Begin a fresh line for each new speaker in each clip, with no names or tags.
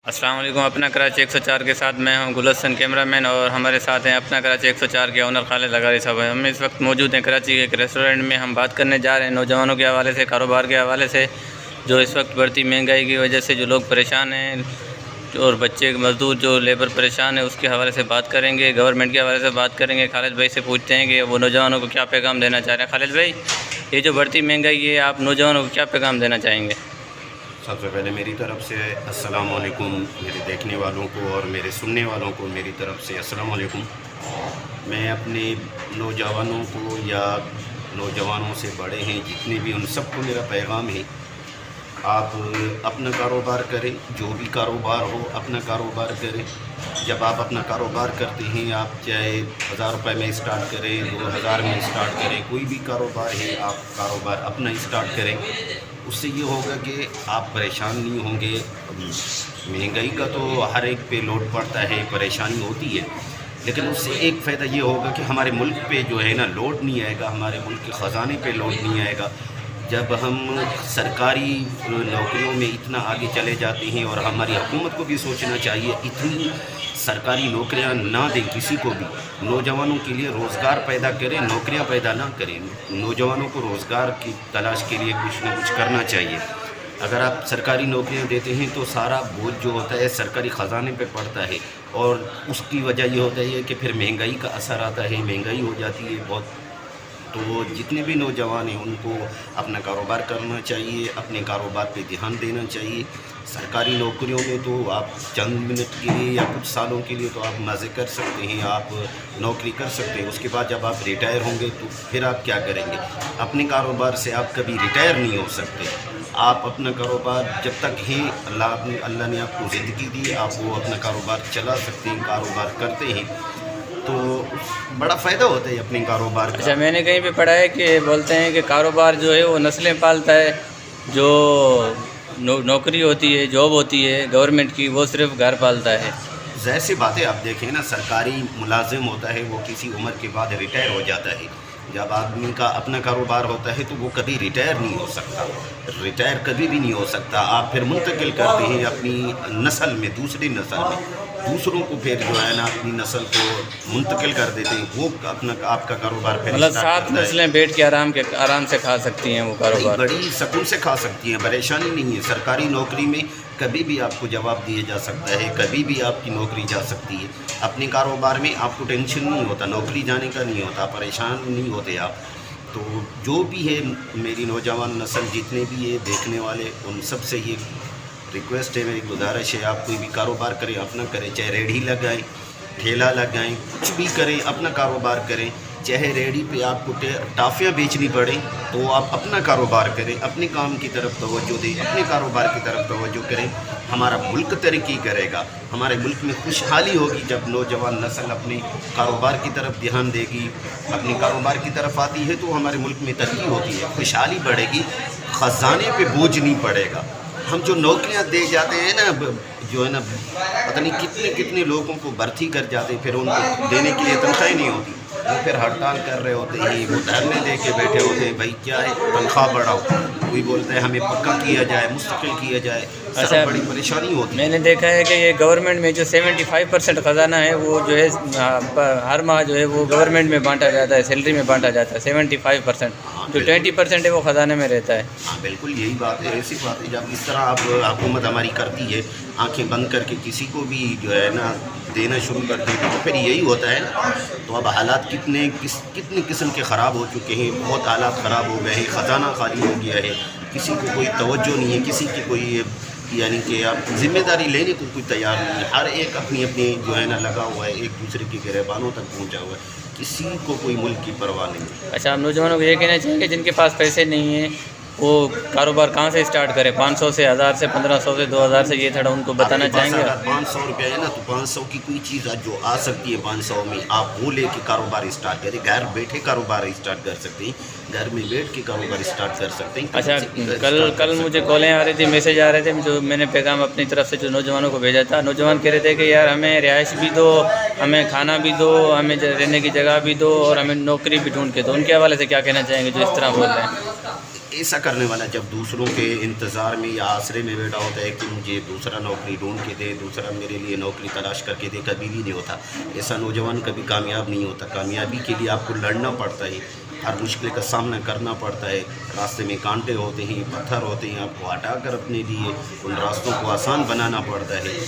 السلام علیکم۔ اپنا کراچی 104 کے ساتھ میں ہوں گلستان کیمرہ مین، اور ہمارے ساتھ ہیں اپنا کراچی 104 کے اونر خالد لغاری صاحب ہیں۔ ہم اس وقت موجود ہیں کراچی کے ایک ریسٹورنٹ میں۔ ہم بات کرنے جا رہے ہیں نوجوانوں کے حوالے سے، کاروبار کے حوالے سے، جو اس وقت بڑھتی مہنگائی کی وجہ سے جو لوگ پریشان ہیں اور بچے مزدور جو لیبر پریشان ہے، اس کے حوالے سے بات کریں گے، گورنمنٹ کے حوالے سے بات کریں گے۔ خالد بھائی سے پوچھتے ہیں کہ وہ نوجوانوں کو کیا پیغام دینا چاہ رہے ہیں۔ خالد بھائی، یہ جو بڑھتی مہنگائی ہے، آپ نوجوانوں کو کیا پیغام دینا چاہیں گے؟
سب سے پہلے میری طرف سے السلام علیکم، میرے دیکھنے والوں کو اور میرے سننے والوں کو میری طرف سے السلام علیکم۔ میں اپنے نوجوانوں کو یا نوجوانوں سے بڑے ہیں جتنے بھی، ان سب کو میرا پیغام ہے، آپ اپنا کاروبار کریں، جو بھی کاروبار ہو اپنا کاروبار کریں۔ جب آپ اپنا کاروبار کرتے ہیں، آپ چاہے 1000 روپے میں اسٹارٹ کریں، 2000 میں اسٹارٹ کریں، کوئی بھی کاروبار ہے، آپ کاروبار اپنا اسٹارٹ کریں۔ اس سے یہ ہوگا کہ آپ پریشان نہیں ہوں گے۔ مہنگائی کا تو ہر ایک پہ لوڈ پڑتا ہے، پریشانی ہوتی ہے، لیکن اس سے ایک فائدہ یہ ہوگا کہ ہمارے ملک پہ جو ہے نا لوڈ نہیں آئے گا، ہمارے ملک کے خزانے پہ لوڈ نہیں آئے گا۔ جب ہم سرکاری نوکریوں میں اتنا آگے چلے جاتے ہیں، اور ہماری حکومت کو بھی سوچنا چاہیے اتنی سرکاری نوکریاں نہ دیں کسی کو بھی، نوجوانوں کے لیے روزگار پیدا کریں، نوکریاں پیدا نہ کریں۔ نوجوانوں کو روزگار کی تلاش کے لیے کچھ نہ کچھ کرنا چاہیے۔ اگر آپ سرکاری نوکریاں دیتے ہیں تو سارا بوجھ جو ہوتا ہے سرکاری خزانے پہ پڑتا ہے، اور اس کی وجہ یہ ہوتا ہے کہ پھر مہنگائی کا اثر آتا ہے، مہنگائی ہو جاتی ہے بہت۔ تو جتنے بھی نوجوان ہیں ان کو اپنا کاروبار کرنا چاہیے، اپنے کاروبار پہ دھیان دینا چاہیے۔ سرکاری نوکریوں میں تو آپ چند منٹ کے لیے یا کچھ سالوں کے لیے تو آپ مزے کر سکتے ہیں، آپ نوکری کر سکتے ہیں، اس کے بعد جب آپ ریٹائر ہوں گے تو پھر آپ کیا کریں گے؟ اپنے کاروبار سے آپ کبھی ریٹائر نہیں ہو سکتے۔ آپ اپنا کاروبار جب تک ہے، اللہ نے آپ کو زندگی دی، آپ وہ اپنا کاروبار چلا سکتے ہیں، کاروبار کرتے ہیں تو بڑا فائدہ ہوتا ہے اپنے کاروبار کا۔
اچھا، میں نے کہیں پہ پڑھا ہے کہ بولتے ہیں کہ کاروبار جو ہے وہ نسلیں پالتا ہے، جو نوکری ہوتی ہے، جاب ہوتی ہے گورنمنٹ کی، وہ صرف گھر پالتا ہے۔
ظاہر سی بات ہے، آپ دیکھیں نا، سرکاری ملازم ہوتا ہے وہ کسی عمر کے بعد ریٹائر ہو جاتا ہے۔ جب آدمی کا اپنا کاروبار ہوتا ہے تو وہ کبھی ریٹائر نہیں ہو سکتا، ریٹائر کبھی بھی نہیں ہو سکتا۔ آپ پھر منتقل کرتے ہیں اپنی نسل میں، دوسری نسل میں، دوسروں کو پھر جو ہے نا اپنی نسل کو منتقل کر دیتے ہیں، وہ اپنا آپ کا کاروبار پھر
مطلب
اسٹارٹ
7
کرتا ہے۔
نسلیں بیٹھ کے آرام سے کھا سکتی ہیں وہ کاروبار۔
بڑی سکون سے کھا سکتی ہیں، پریشانی نہیں ہے۔ سرکاری نوکری میں کبھی بھی آپ کو جواب دیا جا سکتا ہے، کبھی بھی آپ کی نوکری جا سکتی ہے۔ اپنے کاروبار میں آپ کو ٹینشن نہیں ہوتا، نوکری جانے کا نہیں ہوتا، پریشان نہیں ہوتے آپ۔ تو جو بھی ہے میری نوجوان نسل جتنے بھی ہے دیکھنے والے، ان سب سے یہ ریکویسٹ ہے، میری گزارش ہے، آپ کوئی بھی کاروبار کریں، اپنا کریں، چاہے ریڑھی لگائیں، ٹھیلا لگائیں، کچھ بھی کریں، اپنا کاروبار کریں۔ چاہے ریڑھی پہ آپ کو ٹافیاں بیچنی پڑے تو آپ اپنا کاروبار کریں، اپنے کام کی طرف توجہ دیں، اپنے کاروبار کی طرف توجہ کریں۔ ہمارا ملک ترقی کرے گا، ہمارے ملک میں خوشحالی ہوگی جب نوجوان نسل اپنے کاروبار کی طرف دھیان دے گی، اپنے کاروبار کی طرف آتی ہے تو ہمارے ملک میں ترقی ہوتی ہے، خوشحالی بڑھے گی، خزانے پہ بوجھ نہیں پڑے گا۔ ہم جو نوکریاں دے جاتے ہیں نا، جو ہے نا پتہ نہیں کتنے کتنے لوگوں کو بھرتی کر جاتے ہیں، پھر ان کو دینے کے لیے تنخواہ نہیں ہوتی، وہ پھر ہڑتال کر رہے ہوتے ہیں، وہ دھرنے دے کے بیٹھے ہوتے ہیں، بھائی کیا ہے تنخواہ بڑھاؤ، کوئی بولتا ہے ہمیں پکا کیا جائے، مستقل کیا جائے،
اچھا،
بڑی پریشانی ہوتی ہے۔
میں نے دیکھا ہے کہ یہ گورنمنٹ میں جو 75% خزانہ ہے وہ جو ہے ہر ماہ جو ہے وہ گورنمنٹ میں بانٹا جاتا ہے، سیلری میں بانٹا جاتا ہے 75%، جو 20% ہے وہ خزانے میں رہتا ہے۔
ہاں بالکل یہی بات ہے، ایسی بات ہے۔ جب اس طرح اب حکومت ہماری کرتی ہے، آنکھیں بند کر کے کسی کو بھی جو ہے نا دینا شروع کر دیں تو پھر یہی ہوتا ہے نا۔ تو اب حالات کتنے قسم کے خراب ہو چکے ہیں، بہت حالات خراب ہو گئے ہیں، خزانہ خالی ہو گیا ہے، کسی کو کوئی توجہ نہیں ہے، کسی کی کوئی یعنی کہ آپ ذمہ داری لینے کو کوئی تیار نہیں ہے۔ ہر ایک اپنی اپنی جو ہے نا لگا ہوا ہے، ایک دوسرے کے گریبانوں تک پہنچا ہوا ہے، کسی کو کوئی ملک کی پرواہ نہیں ہے۔
اچھا، ہم نوجوانوں کو یہ کہنا چاہیں کہ جن کے پاس پیسے نہیں ہیں وہ کاروبار کہاں سے اسٹارٹ کرے؟ 500 سے، 1000 سے، 1500 سے، 2000 سے، یہ تھوڑا ان کو بتانا چاہیں گے؟
اگر 500 روپے ہے نا تو 500 کی کوئی چیز جو آ سکتی ہے 500 میں، آپ وہ لے کے کاروبار اسٹارٹ کریں، گھر بیٹھے کاروبار اسٹارٹ کر سکتے ہیں، گھر میں بیٹھ کے کاروبار اسٹارٹ کر سکتے ہیں۔
اچھا، کل مجھے کالیں آ رہی تھی، میسیج آ رہے تھے، جو میں نے پیغام اپنی طرف سے جو نوجوانوں کو بھیجا تھا، نوجوان کہہ رہے تھے کہ یار ہمیں رہائش بھی دو، ہمیں کھانا بھی دو، ہمیں رہنے کی جگہ بھی دو، اور ہمیں نوکری بھی ڈھونڈ کے دو۔ ان کے حوالے سے کیا کہنا چاہیں گے جو اس طرح بول رہے ہیں؟
ایسا کرنے والا جب دوسروں کے انتظار میں یا آسرے میں بیٹھا ہوتا ہے کہ مجھے دوسرا نوکری ڈھونڈ کے دے، دوسرا میرے لیے نوکری تلاش کر کے دے، کبھی بھی نہیں ہوتا. ایسا نوجوان کبھی کامیاب نہیں ہوتا. کامیابی کے لیے آپ کو لڑنا پڑتا ہے، ہر مشکل کا سامنا کرنا پڑتا ہے. راستے میں کانٹے ہوتے ہیں، پتھر ہوتے ہیں، آپ کو ہٹا کر اپنے لیے ان راستوں کو آسان بنانا پڑتا ہے.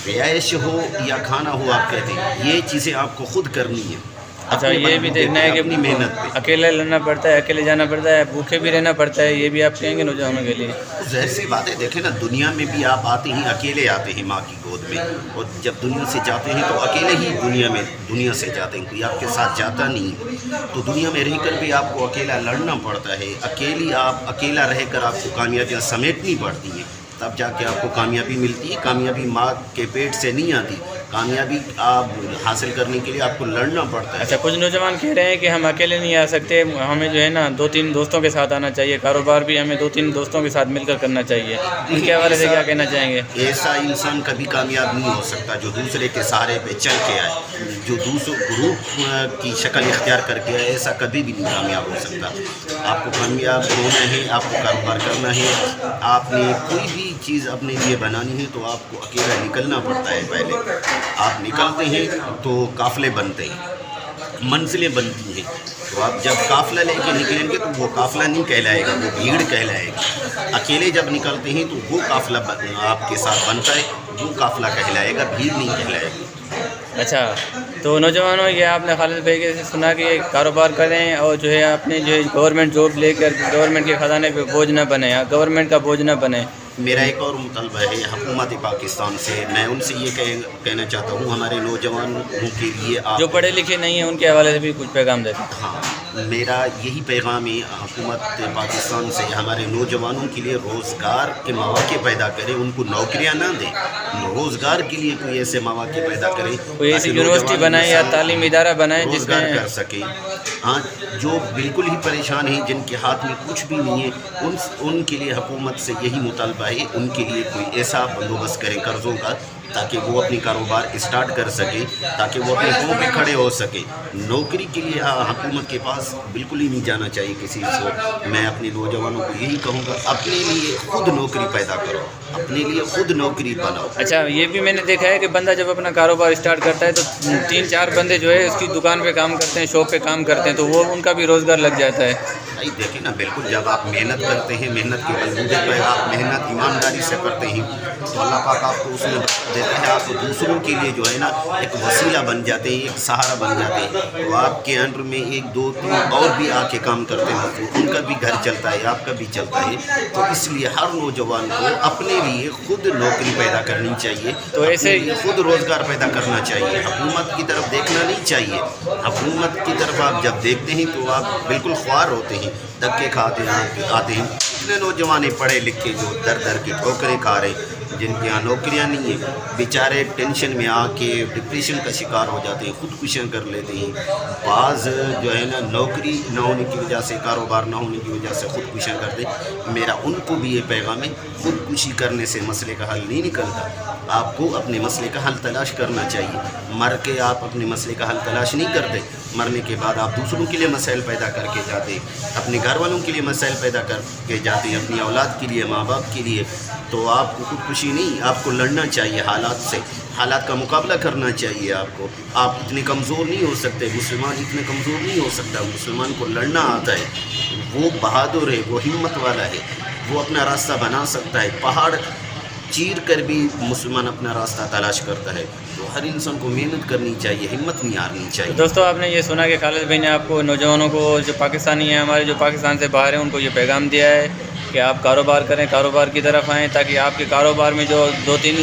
رہائش ہو یا کھانا ہو، آپ کہتے ہیں یہ چیزیں آپ کو خود کرنی ہیں.
اچھا، یہ بھی دیکھنا ہے کہ
اپنی محنت پہ
اکیلے لڑنا پڑتا ہے، اکیلے جانا پڑتا ہے، بھوکے بھی رہنا پڑتا ہے، یہ بھی آپ کہیں گے نوجوانوں کے لیے؟
ظاہر سی بات ہے. دیکھیں نا، دنیا میں بھی آپ آتے ہیں اکیلے آتے ہیں ماں کی گود میں، اور جب دنیا سے جاتے ہیں تو اکیلے ہی دنیا سے جاتے ہیں، کوئی آپ کے ساتھ جاتا نہیں. تو دنیا میں رہ کر بھی آپ کو اکیلا لڑنا پڑتا ہے. اکیلا رہ کر آپ کو کامیابیاں سمیٹنی پڑتی ہیں، تب جا کے آپ کو کامیابی ملتی ہے. کامیابی ماں کے پیٹ سے نہیں آتی. کامیابی آپ حاصل کرنے کے لیے آپ کو لڑنا پڑتا ہے.
اچھا، کچھ نوجوان کہہ رہے ہیں کہ ہم اکیلے نہیں آ سکتے، ہمیں جو ہے نا 2-3 دوستوں کے ساتھ آنا چاہیے، کاروبار بھی ہمیں 2-3 دوستوں کے ساتھ مل کر کرنا چاہیے. ان کے حوالے سے کیا کہنا چاہیں گے؟
ایسا انسان کبھی کامیاب نہیں ہو سکتا جو دوسرے کے سہارے پہ چل کے آئے، جو دوسروں گروپ کی شکل اختیار کر کے آئے، ایسا کبھی بھی نہیں کامیاب ہو سکتا. آپ کو کامیاب ہونا ہے، آپ کو کاروبار کرنا ہے، آپ نے کوئی بھی چیز اپنے لیے بنانی ہے تو آپ کو اکیلا نکلنا پڑتا ہے. پہلے آپ نکلتے ہیں تو قافلے بنتے ہیں، منزلیں بنتی ہیں. تو آپ جب قافلہ لے کے نکلیں گے تو وہ قافلہ نہیں کہلائے گا، وہ بھیڑ کہلائے گا. اکیلے جب نکلتے ہیں تو وہ قافلہ آپ کے ساتھ بنتا ہے، وہ قافلہ کہلائے گا، بھیڑ نہیں کہلائے گا.
اچھا، تو نوجوانوں، یہ آپ نے خالد بھائی سے سنا کہ کاروبار کریں اور جو ہے اپنے جو ہے گورنمنٹ جاب لے کر گورنمنٹ کے خزانے پہ بوجھ نہ بنے، گورنمنٹ کا بوجھ نہ بنے.
میرا ایک اور مطالبہ ہے حکومت پاکستان سے. میں ان سے یہ کہنا چاہتا ہوں، ہمارے نوجوانوں کے لیے آپ
جو پڑھے لکھے نہیں ہیں ان کے حوالے سے بھی کچھ پیغام دیتے ہیں.
ہاں، میرا یہی پیغام ہے حکومت پاکستان سے، ہمارے نوجوانوں کے لیے روزگار کے مواقع پیدا کرے، ان کو نوکریاں نہ دیں، روزگار کے لیے کوئی ایسے مواقع پیدا کرے،
کوئی ایسی یونیورسٹی بنائیں یا تعلیمی ادارہ بنائیں جس میں
روزگار کر سکے. ہاں، جو بالکل ہی پریشان ہیں، جن کے ہاتھ میں کچھ بھی نہیں ہے، ان کے لیے حکومت سے یہی مطالبہ ہے، ان کے لیے کوئی ایسا بندوبست کریں قرضوں کا تاکہ وہ اپنی کاروبار اسٹارٹ کر سکے، تاکہ وہ اپنے پاؤں پہ کھڑے ہو سکے. نوکری کے لیے حکومت کے پاس بالکل ہی نہیں جانا چاہیے کسی کو. میں اپنے نوجوانوں کو یہی کہوں گا، اپنے لیے خود نوکری پیدا کرو، اپنے لیے خود نوکری بناؤ.
اچھا، یہ بھی میں نے دیکھا ہے کہ بندہ جب اپنا کاروبار اسٹارٹ کرتا ہے تو 3-4 بندے جو ہے اس کی دکان پہ کام کرتے ہیں، شاپ پہ کام کرتے ہیں، تو وہ ان کا بھی روزگار لگ جاتا ہے.
دیکھیں نا، بالکل جب آپ محنت کرتے ہیں، محنت کے بلبوتے پہ آپ محنت ایمانداری سے کرتے ہیں تو اللہ پاک آپ کو اس میں دیتا ہے. آپ دوسروں کے لیے جو ہے نا ایک وسیلہ بن جاتے ہیں، ایک سہارا بن جاتے ہیں. تو آپ کے انڈر میں 1-2-3 اور بھی آ کے کام کرتے ہیں تو ان کا بھی گھر چلتا ہے، آپ کا بھی چلتا ہے. تو اس لیے ہر نوجوان کو اپنے لیے خود نوکری پیدا کرنی چاہیے،
تو ایسے
خود روزگار پیدا کرنا چاہیے. حکومت کی طرف دیکھنا نہیں چاہیے. حکومت کی طرف آپ جب دیکھتے ہیں تو آپ بالکل خوار ہوتے ہیں، دھکے کھاتے آتے ہیں. اتنے نوجوان پڑھے لکھے جو در در کی ٹھوکریں کھا رہے، جن کے یہاں نوکریاں نہیں ہیں، بیچارے ٹینشن میں آ کے ڈپریشن کا شکار ہو جاتے ہیں، خودکشیاں کر لیتے ہیں. بعض جو ہے نا نوکری نہ ہونے کی وجہ سے، کاروبار نہ ہونے کی وجہ سے خودکشیاں کرتے ہیں. میرا ان کو بھی یہ پیغام ہے، خودکشی کرنے سے مسئلے کا حل نہیں نکلتا. آپ کو اپنے مسئلے کا حل تلاش کرنا چاہیے. مر کے آپ اپنے مسئلے کا حل تلاش نہیں کرتے. مرنے کے بعد آپ دوسروں کے لیے مسائل پیدا کر کے جاتے ہیں، اپنے گھر والوں کے لیے مسائل پیدا کر کے جاتے ہیں، اپنی اولاد کے لیے، ماں باپ کے لیے. تو آپ کو خودکشی نہیں، آپ کو لڑنا چاہیے حالات سے، حالات کا مقابلہ کرنا چاہیے. آپ اتنے کمزور نہیں ہو سکتے. مسلمان اتنے کمزور نہیں ہو سکتا. مسلمان کو لڑنا آتا ہے، وہ بہادر ہے، وہ ہمت والا ہے، وہ اپنا راستہ بنا سکتا ہے. پہاڑ چیر کر بھی مسلمان اپنا راستہ تلاش کرتا ہے. تو ہر انسان کو محنت کرنی چاہیے، ہمت نہیں ہارنی چاہیے.
دوستو، آپ نے یہ سنا کہ خالد بھائی نے آپ کو نوجوانوں کو، جو پاکستانی ہیں ہمارے، جو پاکستان سے باہر ہیں، ان کو یہ پیغام دیا ہے کہ آپ کاروبار کریں، کاروبار کی طرف آئیں، تاکہ آپ کے کاروبار میں جو 2-3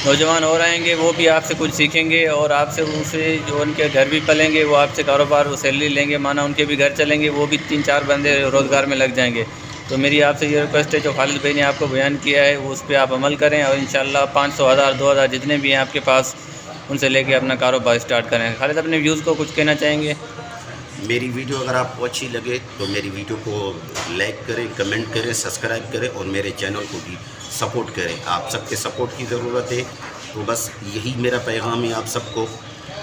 نوجوان اور آئیں گے وہ بھی آپ سے کچھ سیکھیں گے، اور آپ سے جو ان کے گھر بھی پلیں گے، وہ آپ سے کاروبار سیلری لیں گے، مانا ان کے بھی گھر چلیں گے، وہ بھی 3-4 بندے روزگار میں لگ جائیں گے. تو میری آپ سے یہ ریکویسٹ ہے، جو خالد بھائی نے آپ کو بیان کیا ہے وہ اس پہ آپ عمل کریں، اور انشاءاللہ 500، 1000، 2000 جتنے بھی ہیں آپ کے پاس، ان سے لے کے اپنا کاروبار اسٹارٹ کریں. خالد، اپنے ویوز کو کچھ کہنا چاہیں گے؟
میری ویڈیو اگر آپ کو اچھی لگے تو میری ویڈیو کو لائک کریں، کمنٹ کریں، سبسکرائب کریں، اور میرے چینل کو بھی سپورٹ کریں. آپ سب کے سپورٹ کی ضرورت ہے. تو بس یہی میرا پیغام ہے آپ سب کو.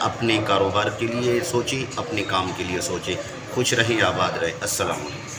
اپنے کاروبار کے لیے سوچیں، اپنے کام کے لیے سوچیں. خوش رہیں، آباد رہیں. السلام علیکم.